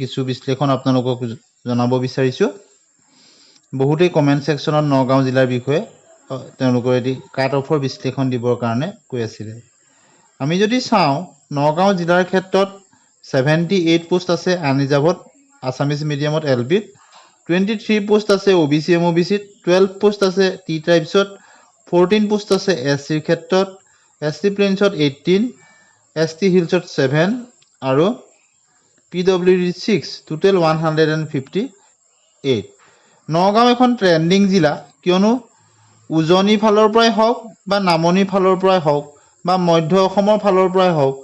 কিছু বিশ্লেষণ আপোনালোকক জনাব বিচাৰিছোঁ। বহুতেই কমেণ্ট ছেকশ্যনত নগাঁও জিলাৰ বিষয়ে তেওঁলোকৰ এটি কাট অফৰ বিশ্লেষণ দিবৰ কাৰণে কৈ আছিলে। আমি যদি চাওঁ নগাঁও জিলাৰ ক্ষেত্ৰত 78 পোষ্ট আছে আনৰিজাৰ্ভত আছামিজ মিডিয়ামত LP-ত, 23 পোষ্ট আছে OBC MOBC-ত, 12 পোষ্ট আছে টি ট্ৰাইবছত, 14 পোষ্ট আছে SC-ৰ ক্ষেত্ৰত, SC প্লেইনছত 18, ST হিলছত 7 আৰু PWD 6, টোটেল 158। নগাঁও এখন ট্ৰেণ্ডিং জিলা, কিয়নো উজনি ফালৰ পৰাই হওক বা নামনি ফালৰ পৰাই হওক বা মধ্য অসমৰ ফালৰ পৰাই হওক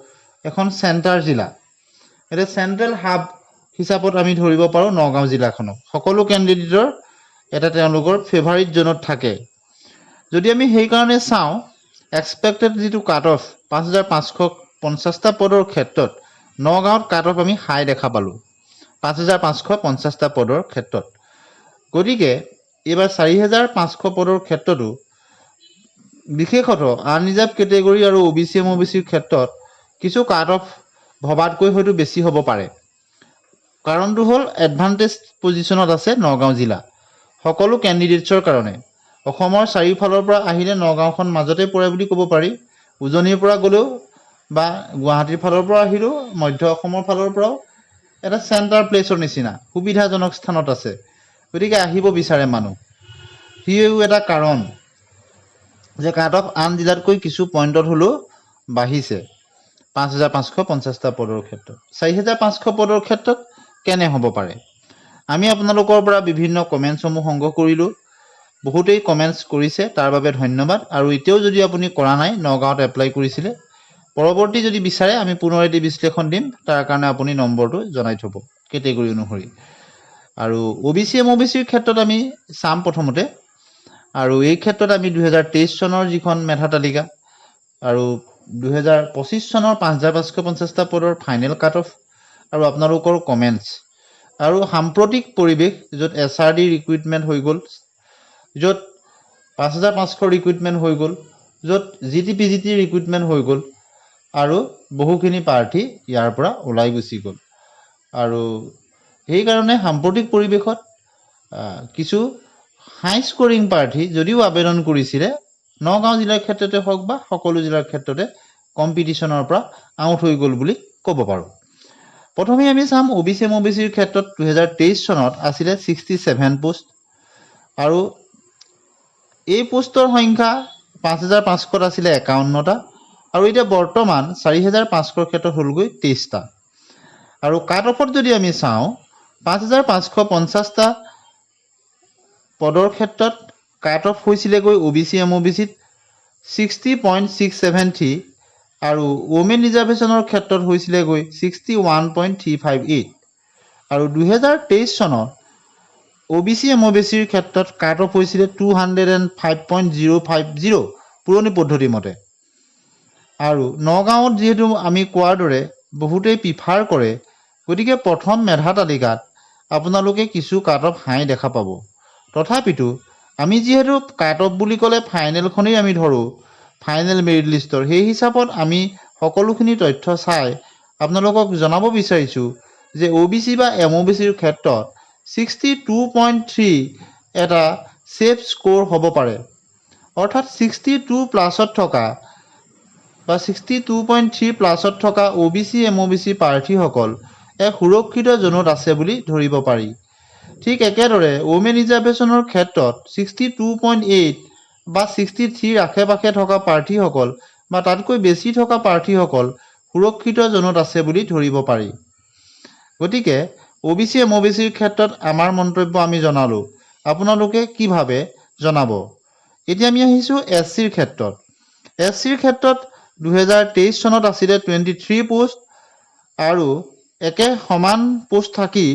এখন চেণ্টাৰ জিলা। এটা চেণ্ট্ৰেল হাব হিচাপত আমি ধৰিব পাৰোঁ নগাঁও জিলাখনক। সকলো কেণ্ডিডেটৰ এটা তেওঁলোকৰ ফেভাৰিট জোনত থাকে। যদি আমি সেইকাৰণে চাওঁ এক্সপেক্টেড যিটো কাট অফ 5550টা পদৰ ক্ষেত্ৰত নগাঁৱত কাট অফ আমি হাই দেখা পালোঁ 5550টা পদৰ ক্ষেত্ৰত। গতিকে এইবাৰ 4500 পদৰ ক্ষেত্ৰতো বিশেষত আনৰিজাৰ্ভ কেটেগৰী আৰু OBC MOBCৰ ক্ষেত্ৰত কিছু কাট অফ ভবাতকৈ হয়তো বেছি হ'ব পাৰে। কাৰণটো হ'ল এডভান্টেজ পজিশ্যনত আছে নগাঁও জিলা সকলো কেণ্ডিডেটছৰ কাৰণে। অসমৰ চাৰিওফালৰ পৰা আহিলে নগাঁওখন মাজতে পৰে বুলি ক'ব পাৰি। উজনিৰ পৰা গ'লেও বা গুৱাহাটীৰ ফালৰ পৰা আহিলেও মধ্য অসমৰ ফালৰ পৰাও এটা চেণ্টাৰ প্লেচৰ নিচিনা সুবিধাজনক স্থানত আছে। গতিকে আহিব বিচাৰে মানুহ। সিও এটা কাৰণ যে কাট অফ আন জিলাতকৈ কিছু পইণ্টত হ'লেও বাঢ়িছে 5550টা পদৰ ক্ষেত্ৰত। 4500 পদৰ ক্ষেত্ৰত কেনে হ'ব পাৰে? আমি আপোনালোকৰ পৰা বিভিন্ন কমেণ্টছসমূহ সংগ্ৰহ কৰিলোঁ। বহুতেই কমেণ্টছ কৰিছে, তাৰ বাবে ধন্যবাদ। আৰু এতিয়াও যদি আপুনি কৰা নাই, নগাঁৱত এপ্লাই কৰিছিলে, পৰৱৰ্তী যদি বিচাৰে আমি পুনৰ এটি বিশ্লেষণ দিম, তাৰ কাৰণে আপুনি নম্বৰটো জনাই থ'ব কেটেগৰী অনুসৰি। আৰু OBC MOBCৰ ক্ষেত্ৰত আমি চাম প্ৰথমতে। আৰু এই ক্ষেত্ৰত আমি 2023 চনৰ যিখন মেধা তালিকা আৰু 2025 চনৰ 5550টা পদৰ ফাইনেল কাট অফ আৰু আপোনালোকৰ কমেণ্টছ আৰু সাম্প্ৰতিক পৰিৱেশ য'ত SRD ৰিক্ৰুইটমেণ্ট হৈ গ'ল, য'ত 5500 ৰিক্ৰুইটমেণ্ট হৈ গ'ল, য'ত GT-PGT ৰিক্ৰুইটমেণ্ট হৈ গ'ল আৰু বহুখিনি প্ৰাৰ্থী ইয়াৰ পৰা ওলাই গুচি গ'ল। আৰু সেইকাৰণে সাম্প্ৰতিক পৰিৱেশত কিছু হাই স্কৰিং প্ৰাৰ্থী যদিও আবেদন কৰিছিলে নগাঁও জিলাৰ ক্ষেত্ৰতে হওক বা সকলো জিলাৰ ক্ষেত্ৰতে কম্পিটিশ্যনৰ পৰা আউট হৈ গ'ল বুলি ক'ব পাৰোঁ। প্ৰথমে আমি চাম OBC MOBCৰ ক্ষেত্ৰত 2023 চনত আছিলে 67 পোষ্ট আৰু এই পোষ্টৰ সংখ্যা 5500ত আছিলে 51টা আৰু এতিয়া বৰ্তমান 4500ৰ ক্ষেত্ৰত হ'লগৈ 23টা। আৰু কাট অফত যদি আমি চাওঁ 5550টা পদৰ ক্ষেত্ৰত কাট অফ হৈছিলেগৈ OBC MOBCত 60.673 আৰু ওমেন ৰিজাৰ্ভেশ্যনৰ ক্ষেত্ৰত হৈছিলেগৈ 61.358। আৰু 2023 চনত OBC MOBCৰ ক্ষেত্ৰত কাট অফ হৈছিলে 205.050 পুৰণি পদ্ধতি মতে। আৰু নগাঁৱত যিহেতু আমি কোৱাৰ দৰে বহুতেই প্ৰিফাৰ কৰে, গতিকে প্ৰথম মেধা তালিকাত আপোনালোকে কিছু কাট অফ হাই দেখা পাব। তথাপিতো আমি যিহেতু কাট অফ বুলি ক'লে ফাইনেলখনেই আমি ধৰোঁ, ফাইনেল মেৰিট লিষ্টৰ, সেই হিচাপত আমি সকলোখিনি তথ্য চাই আপোনালোকক জনাব বিচাৰিছোঁ যে OBC বা MOBCৰ ক্ষেত্ৰত 62.3 এটা ছেফ স্ক'ৰ হ'ব পাৰে। অৰ্থাৎ 62 প্লাছত থকা বা 62.3 প্লাছত থকা OBC MOBC প্ৰাৰ্থীসকল এক সুৰক্ষিত জোনত আছে বুলি ধৰিব পাৰি। ঠিক একেদৰে ওমেন ৰিজাৰ্ভেশ্যনৰ ক্ষেত্ৰত 62.8 বা 63ৰ আশে-পাশে থকা প্ৰাৰ্থীসকল বা তাতকৈ বেছি থকা প্ৰাৰ্থীসকল সুৰক্ষিত জোনত আছে বুলি ধৰিব পাৰি। গতিকে OBC MOBCৰ ক্ষেত্ৰত আমাৰ মন্তব্য আমি জনালোঁ। আপোনালোকে কি ভাবে জনাব। এতিয়া আমি আহিছোঁ SCৰ ক্ষেত্ৰত। SCৰ ক্ষেত্ৰত 2023 চনত আছিলে 23 পোষ্ট আৰু একে সমান পোষ্ট থাকি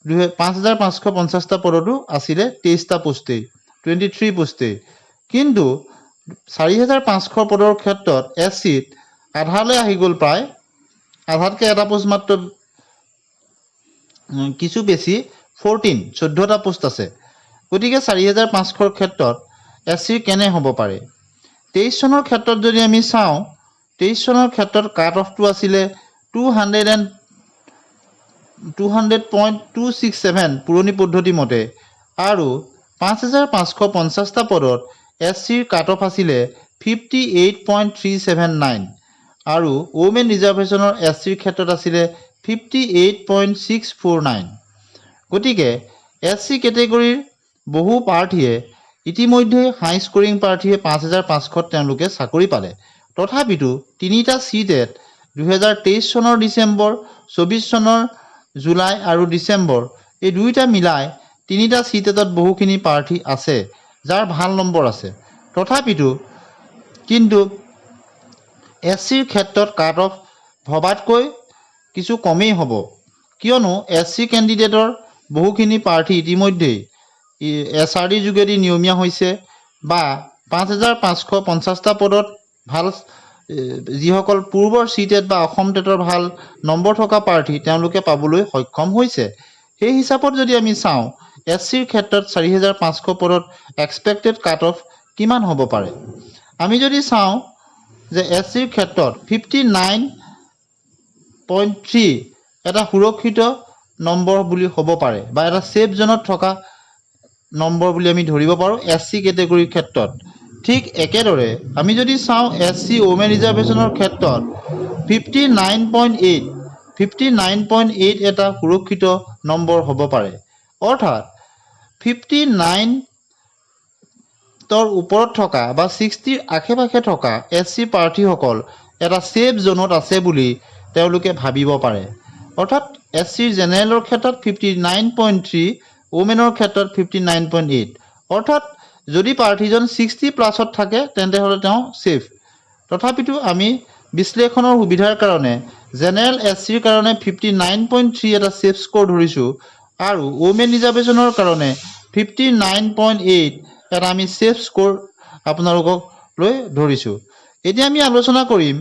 5550টা পদতো আছিলে 23টা পোষ্টেই, 23 পোষ্টেই। কিন্তু 4500 পদৰ ক্ষেত্ৰত SCত আধালৈ আহি গ'ল, প্ৰায় আধাতকৈ এটা পোষ্ট মাত্ৰ কিছু বেছি 14টা পোষ্ট আছে। গতিকে 4500ৰ ক্ষেত্ৰত SCৰ কেনে হ'ব পাৰে? 23 চনৰ ক্ষেত্ৰত যদি আমি চাওঁ, 23 চনৰ ক্ষেত্ৰত কাট অফটো আছিলে 200.267 পুৰণি পদ্ধতি মতে আৰু 5,550টা পদত SCৰ কাট অফ আছিলে 58.379 আৰু ওমেন ৰিজাৰ্ভেশ্যনৰ SCৰ ক্ষেত্ৰত আছিলে 58.649। গতিকে SC কেটেগৰীৰ বহু প্ৰাৰ্থীয়ে ইতিমধ্যে হাই স্কোৰিং প্ৰাৰ্থীয়ে 5,500ত তেওঁলোকে চাকৰি পালে। তথাপিতো তিনিটা চিটেট 2023 চনৰ ডিচেম্বৰ, 24 চনৰ জুলাই আৰু ডিচেম্বৰ এই দুইটা মিলাই তিনিটা চিটেটত বহুখিনি প্ৰাৰ্থী আছে যাৰ ভাল নম্বৰ আছে। তথাপিতো কিন্তু SCৰ ক্ষেত্ৰত কাট অফ ভবাতকৈ কিছু কমেই হ'ব, কিয়নো SC কেণ্ডিডেটৰ বহুখিনি প্ৰাৰ্থী ইতিমধ্যেই SRDৰ যোগেদি নিয়মীয়া হৈছে বা 5,550টা পদত ভাল যিসকল পূৰ্বৰ চিটেট বা অসম টেটৰ ভাল নম্বৰ থকা প্ৰাৰ্থী তেওঁলোকে পাবলৈ সক্ষম হৈছে। সেই হিচাপত যদি আমি চাওঁ SCৰ ক্ষেত্ৰত 4,500 পদত এক্সপেক্টেড কাট অফ কিমান হ'ব পাৰে। আমি যদি চাওঁ যে SCৰ ক্ষেত্ৰত 59.3 এটা সুৰক্ষিত নম্বৰ বুলি হ'ব পাৰে বা এটা ছেফ জোনত থকা নম্বৰ বুলি আমি ধৰিব পাৰোঁ SC কেটেগৰীৰ ক্ষেত্ৰত। ঠিক একেদৰে আমি যদি চাওঁ SC ওমেন ৰিজাৰ্ভেশ্যনৰ ক্ষেত্ৰত 59.8 এটা সুৰক্ষিত নম্বৰ হ'ব পাৰে। অৰ্থাৎ 59ৰ ওপৰত থকা বা 60ৰ আশে-পাশে থকা SC প্ৰাৰ্থীসকল এটা ছেফ জোনত আছে বুলি তেওঁলোকে ভাবিব পাৰে। অৰ্থাৎ SCৰ জেনেৰেলৰ ক্ষেত্ৰত 59.3, ওমেনৰ ক্ষেত্ৰত 59.8। অৰ্থাৎ যদি প্ৰাৰ্থীজন 60+ থাকে তেন্তে হ'লে তেওঁ ছেফ। তথাপিতো আমি বিশ্লেষণৰ সুবিধাৰ কাৰণে জেনেৰেল SCৰ কাৰণে 59.3 এটা ছেফ স্ক'ৰ ধৰিছোঁ আৰু ওমেন ৰিজাৰ্ভেশ্যনৰ কাৰণে 59.8 এটা আমি ছেফ স্ক'ৰ আপোনালোকক লৈ ধৰিছোঁ। এতিয়া আমি আলোচনা কৰিম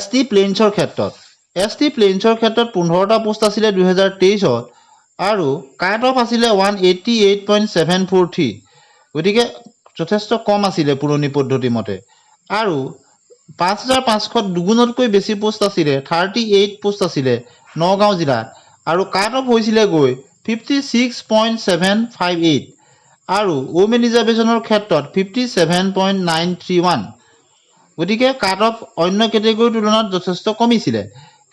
ST প্লেইনছৰ ক্ষেত্ৰত। ST প্লেইনছৰ ক্ষেত্ৰত 15টা পোষ্ট আছিলে 2023ত আৰু কাট অফ আছিলে 188.743। গতিকে যথেষ্ট কম আছিলে পুৰণি পদ্ধতি মতে। আৰু 5,500ত দুগুণতকৈ বেছি পোষ্ট আছিলে, 38 পোষ্ট আছিলে নগাঁও জিলাত আৰু কাট অফ হৈছিলে গৈ 56.758 আৰু ওমেন ৰিজাৰ্ভেশ্যনৰ ক্ষেত্ৰত 57.931। গতিকে কাট অফ অন্য কেটেগৰীৰ তুলনাত যথেষ্ট কমিছিলে।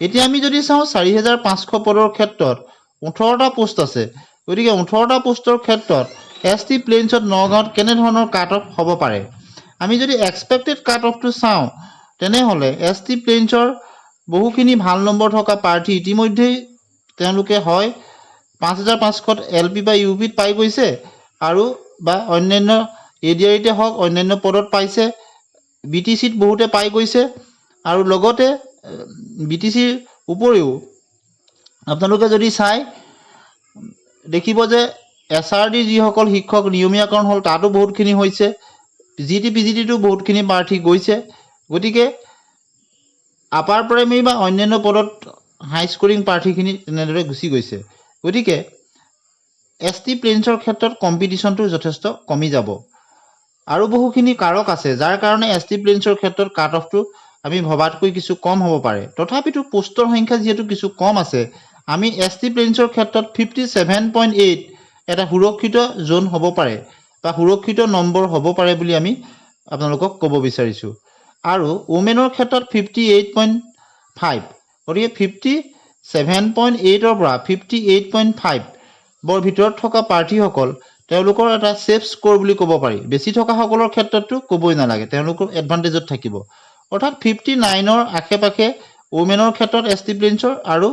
এতিয়া আমি যদি চাওঁ 4,500 পদৰ ক্ষেত্ৰত 18টা পোষ্ট আছে। গতিকে 18টা পোষ্টৰ ক্ষেত্ৰত ST প্লেইনছত নগাঁৱত কেনেধৰণৰ কাট অফ হ'ব পাৰে। আমি যদি এক্সপেক্টেড কাট অফটো চাওঁ তেনেহ'লে ST প্লেইনছৰ বহুখিনি ভাল নম্বৰ থকা প্ৰাৰ্থী ইতিমধ্যেই তেওঁলোকে হয় 5,500ত LP বা UPত পাই গৈছে আৰু বা অন্যান্য ADRতে হওক অন্যান্য পদত পাইছে, BTCত বহুতে পাই গৈছে আৰু লগতে BTCৰ উপৰিও আপোনালোকে যদি চাই দেখিব যে SRDৰ যিসকল শিক্ষক নিয়মীয়াকৰণ হ'ল তাতো বহুতখিনি হৈছে, GT PGTতো বহুতখিনি প্ৰাৰ্থী গৈছে। গতিকে আপাৰ প্ৰাইমেৰী বা অন্যান্য পদত হাই স্কোৰিং প্ৰাৰ্থীখিনি তেনেদৰে গুচি গৈছে। গতিকে ST প্লেইনছৰ ক্ষেত্ৰত কম্পিটিশ্যনটো যথেষ্ট কমি যাব। আৰু বহুখিনি কাৰক আছে যাৰ কাৰণে ST প্লেইনছৰ ক্ষেত্ৰত কাট অফটো আমি ভবাতকৈ কিছু কম হ'ব পাৰে। তথাপিতো পোষ্টৰ সংখ্যা যিহেতু কিছু কম আছে, আমি ST প্লেইনছৰ ক্ষেত্ৰত 57.8 এটা সুৰক্ষিত জোন হ'ব পাৰে বা সুৰক্ষিত নম্বৰ হ'ব পাৰে বুলি আমি আপোনালোকক ক'ব বিচাৰিছোঁ। আৰু ওমেনৰ ক্ষেত্ৰত 58.5। গতিকে 57.8ৰ পৰা 58.5 বৰ ভিতৰত থকা প্ৰাৰ্থীসকল তেওঁলোকৰ এটা ছেফ স্ক'ৰ বুলি ক'ব পাৰি। বেছি থকাসকলৰ ক্ষেত্ৰতো ক'বই নালাগে, তেওঁলোকৰ এডভান্টেজত থাকিব। অৰ্থাৎ 59ৰ আশে-পাশে ওমেনৰ ক্ষেত্ৰত ST প্লেইনছৰ আৰু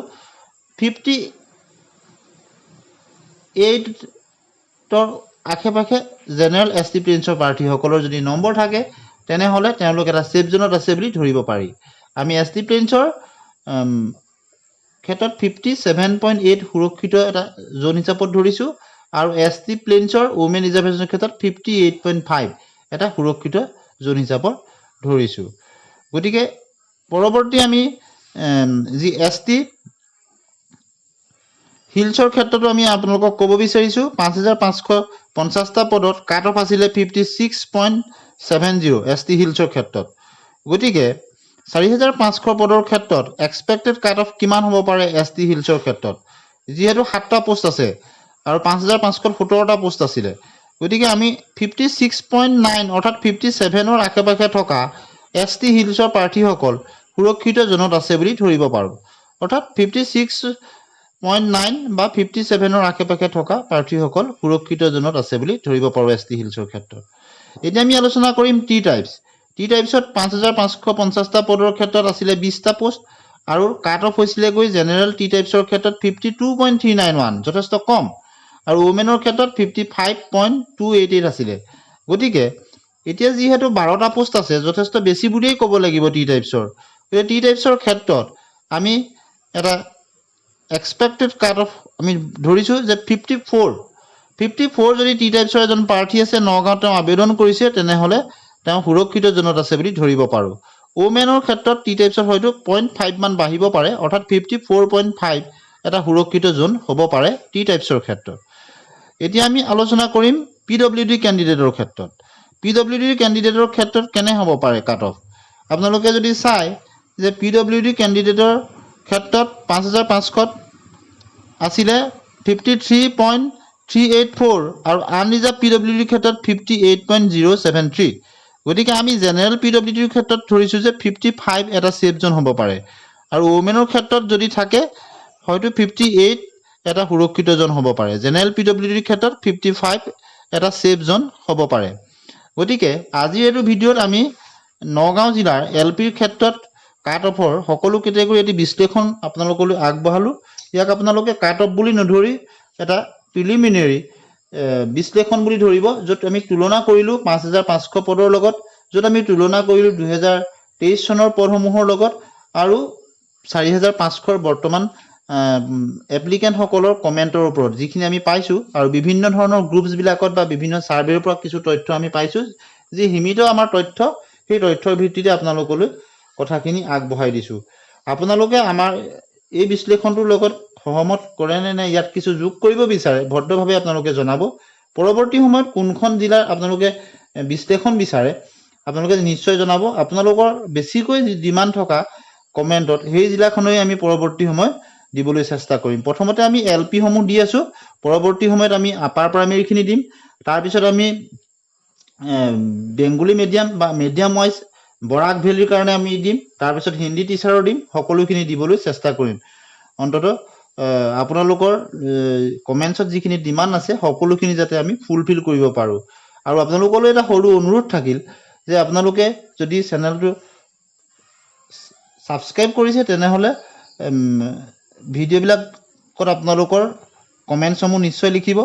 58ৰ আশে-পাশে জেনেৰেল ST প্লেইনছৰ প্ৰাৰ্থীসকলৰ যদি নম্বৰ থাকে তেনেহ'লে তেওঁলোক এটা ছেফ জোনত আছে বুলি ধৰিব পাৰি। আমি ST প্লেইনছৰ ক্ষেত্ৰত 57.8 সুৰক্ষিত এটা জোন হিচাপত ধৰিছোঁ আৰু ST প্লেইনছৰ ওমেন ৰিজাৰ্ভেশ্যনৰ ক্ষেত্ৰত 58.5 এটা সুৰক্ষিত জোন হিচাপত ধৰিছোঁ। গতিকে পৰৱৰ্তী আমি যি ST হিলছৰ ক্ষেত্ৰতো আমি আপোনালোকক ক'ব বিচাৰিছোঁ 5,550টা পদত কাট অফ আছিলে 56.70 ST হিলছৰ ক্ষেত্ৰত। গতিকে 4500 পদৰ ক্ষেত্ৰত এক্সপেক্টেড কাট অফ কিমান হ'ব পাৰে ST হিলছৰ ক্ষেত্ৰত যিহেতু 7টা পোষ্ট আছে আৰু 5517টা পোষ্ট আছিলে গতিকে আমি 56.9 অৰ্থাৎ 57ৰ আশে-পাশে থকা ST হিলছৰ প্ৰাৰ্থীসকল সুৰক্ষিত জোনত আছে বুলি ধৰিব পাৰোঁ অৰ্থাৎ 56.9 বা 57ৰ আশে-পাশে থকা প্ৰাৰ্থীসকল সুৰক্ষিত জোনত আছে বুলি ধৰিব পাৰোঁ ST হিলছৰ ক্ষেত্ৰত এতিয়া আমি আলোচনা কৰিম টি টাইপছত 5550টা পদৰ ক্ষেত্ৰত আছিলে 20টা পোষ্ট আৰু কাট অফ হৈছিলে গৈ জেনেৰেল টি টাইপছৰ ক্ষেত্ৰত 52.391 যথেষ্ট কম আৰু ওমেনৰ ক্ষেত্ৰত 55.288 আছিলে গতিকে এতিয়া যিহেতু 12টা পোষ্ট আছে যথেষ্ট বেছি বুলিয়েই ক'ব লাগিব টি টাইপছৰ টি টাইপছৰ ক্ষেত্ৰত আমি এটা এক্সপেক্টেড কাট অফ আমি ধৰিছো যে 54 যদি টি টাইপছৰ এজন প্ৰাৰ্থী আছে নগাঁৱত তেওঁ আবেদন কৰিছে তেনেহ'লে তেওঁ সুৰক্ষিত জোনত আছে বুলি ধৰিব পাৰোঁ ওমেনৰ ক্ষেত্ৰত টি টাইপছৰ হয়তো 0.5 মান বাঢ়িব পাৰে অৰ্থাৎ 54.5 এটা সুৰক্ষিত জোন হ'ব পাৰে টি টাইপছৰ ক্ষেত্ৰত এতিয়া আমি আলোচনা কৰিম PWD কেণ্ডিডেটৰ ক্ষেত্ৰত PWD কেণ্ডিডেটৰ ক্ষেত্ৰত কেনে হ'ব পাৰে কাট অফ আপোনালোকে যদি চাই যে PWD কেণ্ডিডেটৰ ক্ষেত্ৰত 5500 আছিলে 53.384 আৰু আনৰিজাৰ্ভ PWD ক্ষেত্ৰত 58.073 গতিকে আমি জেনেৰেল PWD ক্ষেত্ৰত ধৰিছো যে 55 এটা সেফ জোন হ'ব পাৰে আৰু ওমেনৰ ক্ষেত্ৰত যদি থাকে হয়তো 58 এটা সুৰক্ষিত জোন হ'ব পাৰে জেনেৰেল PWD ক্ষেত্ৰত 55 এটা সেফ জোন হ'ব পাৰে গতিকে আজি এই ভিডিঅ'ত আমি নগাঁও জিলাৰ LPৰ ক্ষেত্ৰত কাট অফৰ সকলো কেটেগৰী এটি বিশ্লেষণ আপোনালোকলৈ আগবঢ়ালো ইয়াক আপোনালোকে কাট অফ বুলি নধৰি এটা প্ৰিলিমিনাৰী বিশ্লেষণ বুলি ধৰিব য'ত আমি তুলনা কৰিলো 5500 পদৰ লগত য'ত আমি তুলনা কৰিলো 2023 চনৰ পদসমূহৰ লগত আৰু 4500ৰ বৰ্তমান এপ্লিকেণ্ট সকলৰ কমেণ্টৰ ওপৰত যিখিনি আমি পাইছো আৰু বিভিন্ন ধৰণৰ গ্ৰুপছ বিলাকত বা বিভিন্ন সাৰ্ভেৰ পৰা কিছু তথ্য আমি পাইছো যি সীমিত আমাৰ তথ্য সেই তথ্যৰ ভিত্তিতে আপোনালোকলৈ কথাখিনি আগবঢ়াই দিছো আপোনালোকে আমাৰ এই বিশ্লেষণটোৰ লগত সহমত কৰে নে ইয়াত কিছু যোগ কৰিব বিচাৰে ভদ্ৰভাৱে আপোনালোকে জনাব পৰৱৰ্তী সময়ত কোনখন জিলাৰ আপোনালোকে বিশ্লেষণ বিচাৰে আপোনালোকে নিশ্চয় জনাব আপোনালোকৰ বেছিকৈ ডিমাণ্ড থকা কমেণ্টত সেই জিলাখনই আমি পৰৱৰ্তী সময়ত দিবলৈ চেষ্টা কৰিম প্ৰথমতে আমি LP সমূহ দি আছো পৰৱৰ্তী সময়ত আমি আপাৰ প্ৰাইমেৰীখিনি দিম তাৰ পিছত আমি বেংগলী মিডিয়াম বা মিডিয়াম ওয়াইজ বৰাক ভেলিৰ কাৰণে আমি দিম তাৰ পিছত হিন্দী টিচাৰৰ দিম সকলোখিনি দিবলৈ চেষ্টা কৰিম অন্তত আপোনালোকৰ কমেন্টছত যিখিনি ডিমাণ্ড আছে সকলোখিনি যাতে আমি ফুলফিল কৰিব পাৰো আৰু আপোনালোকলৈ এটা সৰু অনুৰোধ থাকিল যে আপোনালোকে যদি চেনেলটো সাবস্ক্ৰাইব কৰিছে তেনেহলে ভিডিঅ'বিলাকত আপোনালোকৰ কমেন্টসমূহ নিশ্চয় লিখিব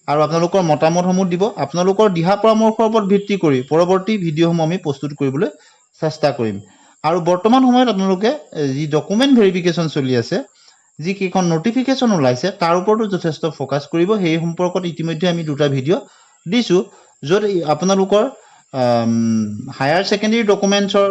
আৰু আপোনালোকৰ মতামতসমূহ দিব আপোনালোকৰ দিহা পৰামৰ্শৰ ওপৰত ভিত্তি কৰি পৰৱৰ্তী ভিডিঅ'সমূহ আমি প্ৰস্তুত কৰিবলৈ চেষ্টা কৰিম আৰু বৰ্তমান সময়ত আপোনালোকে যি ডকুমেন্ট ভেৰিফিকেশ্যন চলি আছে যি কেইখন নটিফিকেশ্যন ওলাইছে তাৰ ওপৰতো যথেষ্ট ফোকাস কৰিব সেই সম্পৰ্কত ইতিমধ্যে আমি দুটা ভিডিঅ' দিছো য'ত আপোনালোকৰ হায়াৰ সেকেন্ডাৰী ডকুমেন্টছৰ